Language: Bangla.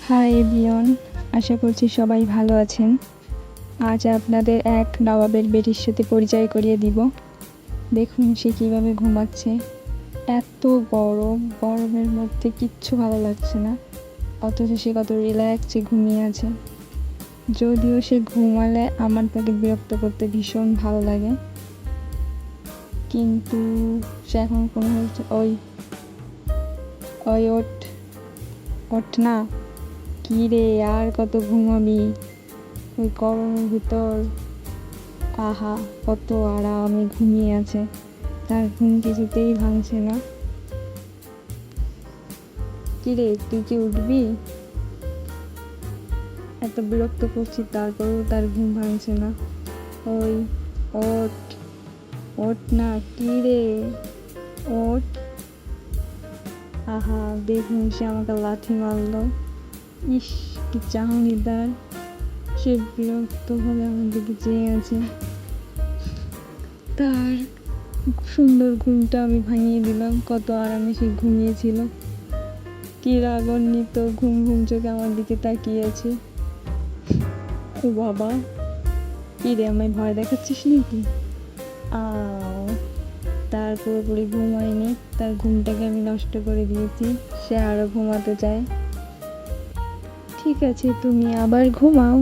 হাই এভরিওয়ান, আশা করছি সবাই ভালো আছেন। আজ আপনাদের এক নবাবের বেটির সাথে পরিচয় করিয়ে দিব। দেখুন সে কীভাবে ঘুমাচ্ছে। এত গরমের মধ্যে কিচ্ছু ভালো লাগছে না, অথচ সে কত রিল্যাক্সে ঘুমিয়ে আছে। যদিও সে ঘুমালে আমার তাকে বিরক্ত করতে ভীষণ ভালো লাগে, কিন্তু সে এখন কোনো ওই ওই ওঠ না, কী রে আর কত ঘুমাবি ওই গরমের ভিতর। আহা কত আরামে ঘুমিয়ে আছে, তার ঘুম কিছুতেই ভাঙছে না। কী রে তুই কি উঠবি? এত বিরক্ত করছি তারপরেও তার ঘুম ভাঙছে না। ওই ওঠ ওঠ না, কী রে ওঠ। আহা দেখুন সে আমাকে লাথি মারলো। ইস কি চাহনিদার। সে বিরক্ত হলে আমার দিকে চেয়ে আছে। তার সুন্দর ঘুমটা আমি ভাঙিয়ে দিলাম। কত আরামে সে ঘুমিয়েছিল, কি রাগান্বিত ঘুম চোখে আমার দিকে তাকিয়ে আছে। ও বাবা, কি রে আমায় ভয় দেখাচ্ছিস নাকি? তার পুরোপুরি ঘুম হয়নি, তার ঘুমটাকে আমি নষ্ট করে দিয়েছি। সে আরো ঘুমাতে চায়। ঠিক আছে, তুমি আবার ঘুমাও।